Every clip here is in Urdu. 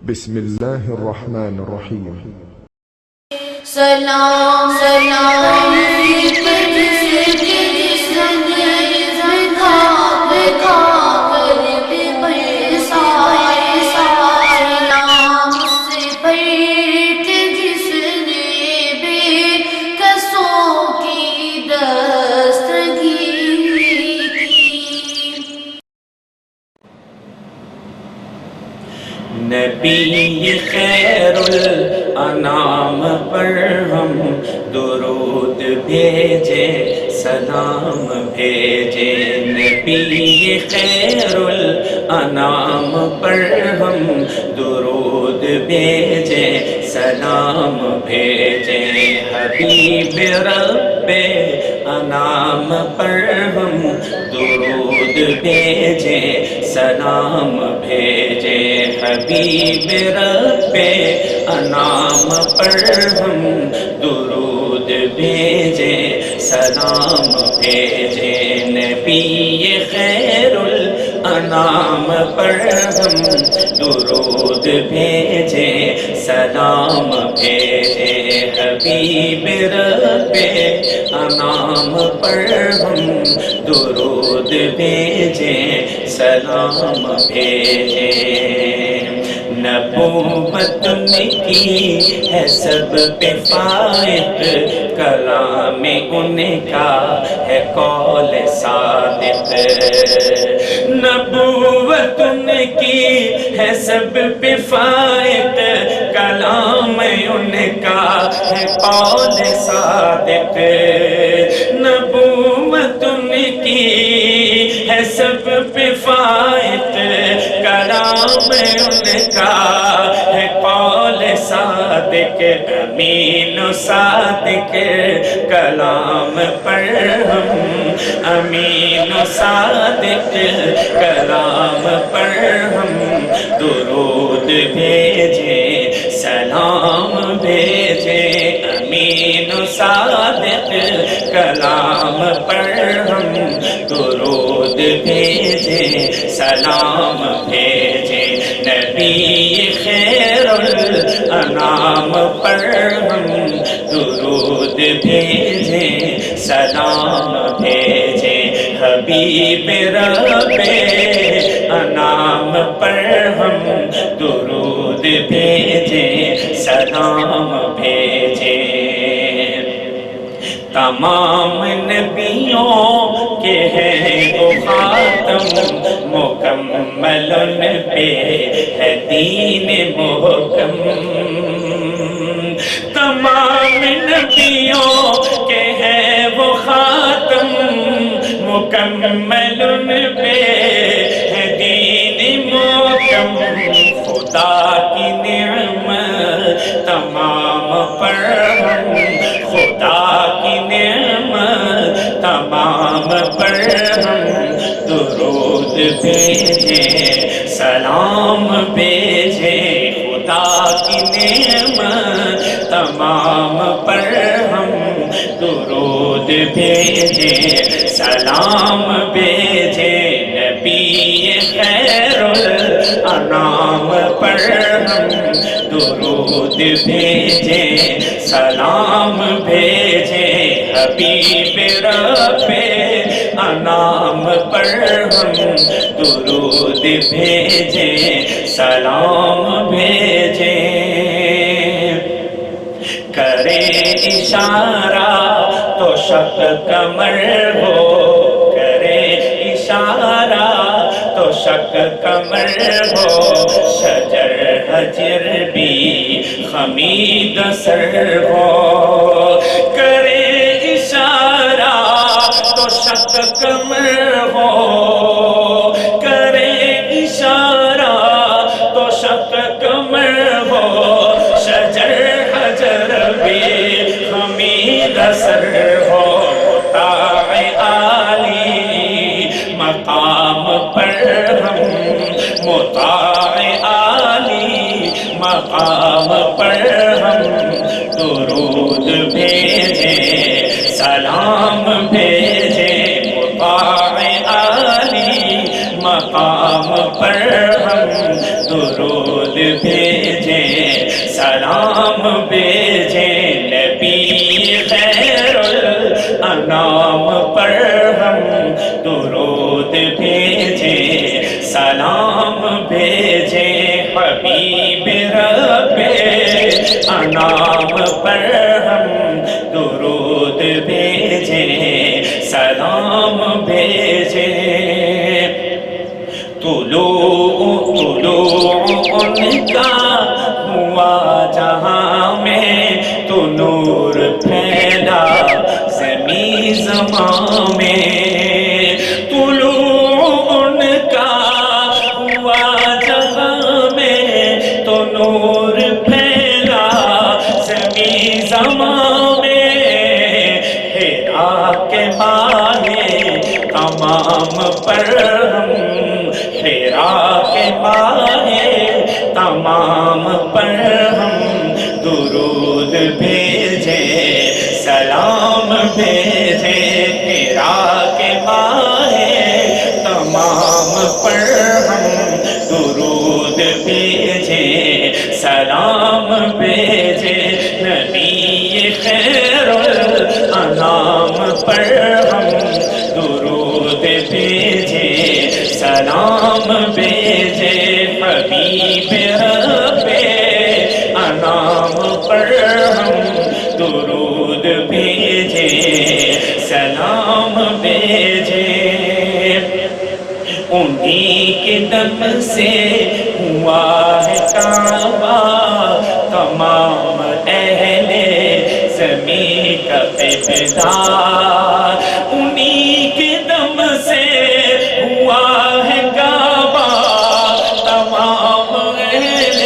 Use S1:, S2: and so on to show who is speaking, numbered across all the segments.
S1: بسم الله الرحمن الرحيم.
S2: سلام سلام
S3: نبی خیر الانام پر ہم درود بھیجے سلام بھیجے نبی خیر الانام پر ہم درود بھیجے سلام بھیجے حبیب رب انام پر ہم درود بھیجے سلام بھیجے حبیب رب انام پر ہم درود بھیجے سلام بھیجے نبی خیر الانام پر ہم درود بھیجے سلام بھیجے حبیب رب انام پر ہم درود بھیجے سلام بھیجے نبوت کی ہے سب پہ فائق کلام ان کا ہے قول صادق نبوت ان کی ہے سب پہ فائق کلام ان کا ہے قول صادق نبوت ان کی ہے سب پہ فائق کلام ان کا ہے قول صادق امین و صادق کلام پر ہم امین و صادق کلام پر ہم درود بھیجے سلام بھیجے امین و صادق کلام پر ہم درود بھیجے سلام بھیجے نبی خیر الانام پر ہم درود بھیجے سلام بھیجے حبیب رب انام پر ہم درود بھیجے سلام بھیجے تمام نبیوں کے ہیں وہ خاتم مکمل ان پہ ہے دین محکم تمام نبیوں کے ہیں وہ خاتم مکمل ان پہ ہے دین محکم خدا کی نعمت تمام پر ہم خدا کی نعمت تمام پر ہم درود بھیجے سلام بھیجے خدا کی نعمت تمام پر ہم درود بھیجے سلام بھیجے نبی خیر الانام پر ہم درود بھیجے سلام بھیجے حبیب رب انام پر ہم درود بھیجے سلام بھیجے کرے اشارہ تو شق کمر ہو کرے اشارہ تو شق کمر ہو شجر حجر بھی خمید سر ہو کرے اشارہ تو شق کمر ہو کرے اشارہ تو شق کمر ہو شجر حجر بھی خمید سر ہو مطاع عالی مقام پر ہم مطاع عالی مقام پر ہم درود بھیجے سلام بھیجے مطاع عالی مقام پر ہم درود بھیجیں سلام بھیجیں نبی خیر الانام پر ہم درود بھیجیں سلام بھیجیں حبیب رب انام پر ہم درود بھیجیں سلام بھیجیں طلوع ان کا ہوا جہاں میں تو نور پھیلا زمیں زمان میں طلوع ان کا ہوا جہاں میں تو نور پھیلا زمیں زمان میں ہیرا کے ماہے تمام پر ہم ہیرا کے ماہے تمام پر ہم درود بھیجیں سلام بھیجیں ہیرا کے ماہے تمام پر ہم درود بھیجیں سلام بھیجیں نبی خیر الانام پر ہم درود بھیجیں سلام بھیجیں حبیب رب انام پر ہم درود بھیجیں سلام بھیجیں انہی کے دم سے ہوا ہے کعبہ تمام اہل زمین کا ابتدار انہی کے دم سے ہوا ہے کعبہ تمام اہل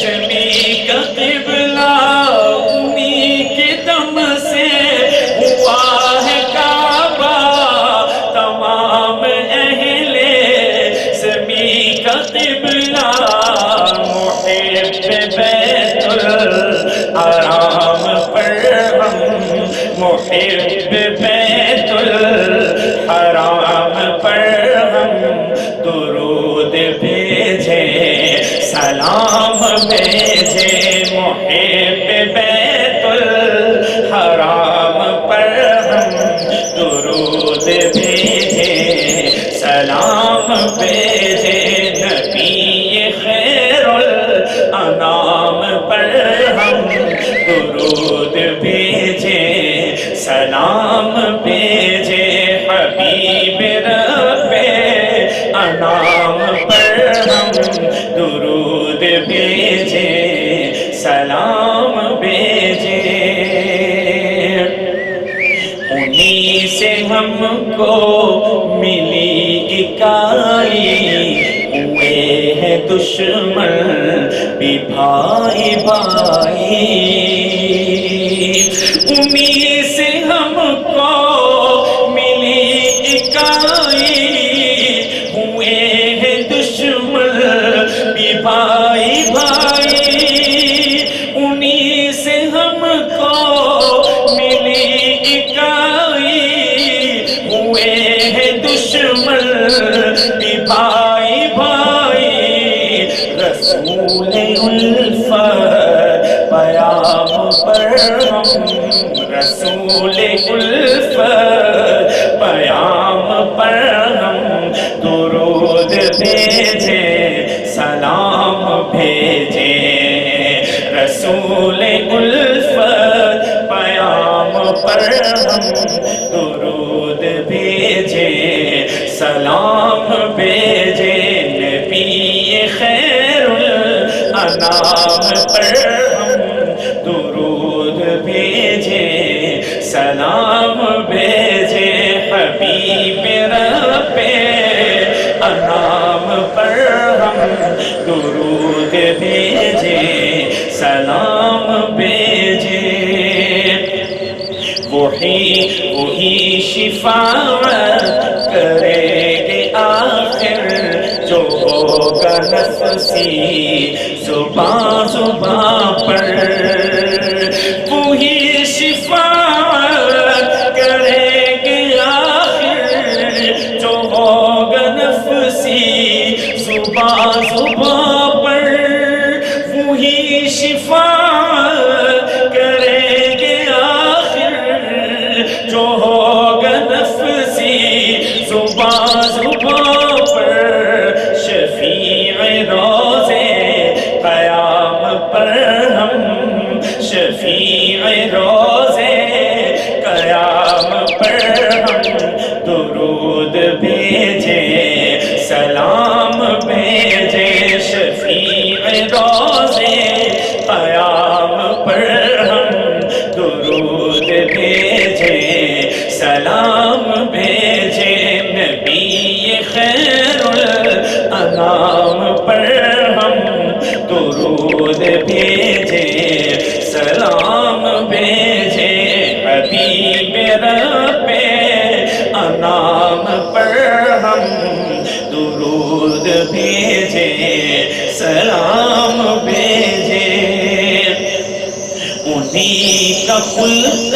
S3: زمین کا قبلہ انہی کے دم سے ہوا ہے کعبہ تمام اہل زمین کا قبلہ محب بیت الحرام پر ہم محب بیت الحرام پر ہم درود بھیجیں سلام بھیجیں محب بیت الحرام پر ہم درود بھیجیں سلام بھیجیں نبی خیر الانام پر ہم درود بھیجیں سلام بھیجیں حبیب رب انام پر ہم درود بھیجیں سلام بھیجیں انہی سے ہم کو ملی اکائی ہوئے ہیں دشمن بھی بھائی بھائی انہی سے ہم کو ملی اکائی ہوئے ہیں دشمن بھی بھائی بھائی انہی سے ہم کو ملی اکائی ہوئے ہیں دشمن بھی بھائی بھائی رسول الفت پیام پر ہم رسول الفت پیام پر ہم درود بھیجیں سلام بھیجیں رسول الفت پیام پر ہم درود بھیجیں سلام بھیجیں نبی خیر الانام پر ہم درود بھیجیں سلام بھیجیں حبیب رب انام پر ہم درود بھیجیں سلام بھیجیں وہی شفاعت کرے گے آخر جو ہوگا نفسی زبان زبان پر وہی شفاعت کرے گے آخر جو ہوگا نفسی شفیع روزے قیام پر ہم درود بھیجیں سلام بھیجیں شفیع روزے قیام پر ہم درود بھیجیں سلام بھیجیں نبی خیر الانام پر ہم درود بھیجیں سلام بھیجیں حبیب رب انام پر ہم درود بھیجیں سلام بھیجیں انہی کا خلق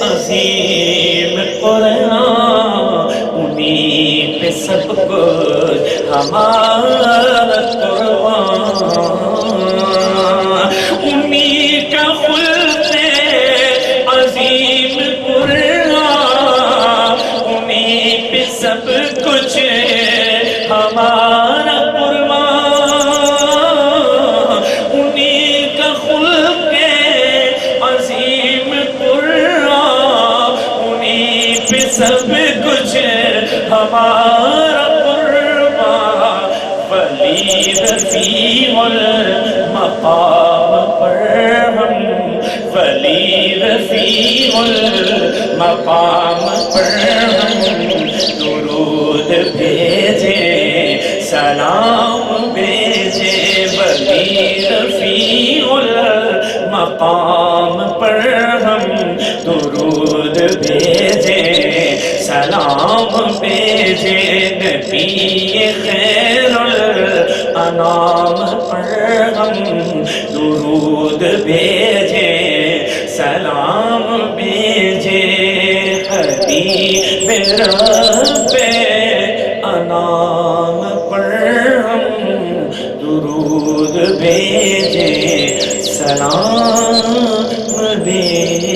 S3: عظیم قرآن انہی پہ سب کچھ ہمارا قربان انہی کا خلق عظیم قرآن انہی پہ سب کچھ ہمارا قربان انہی کا خلق عظیم قرآن انہی پہ سب کچھ ہمارا قربان ولی رفیع المقام پر ہم ولی رفیع المقام پر ہم درود بھیجیں سلام بھیجیں ولی رفیع المقام پر ہم درود بھیجیں سلام بھیجیں نبی خیر الانام پر ہم درود بھیجیں سلام بھیجیں حبیب رب انام پر ہم درود بھیجیں سلام بھیجیں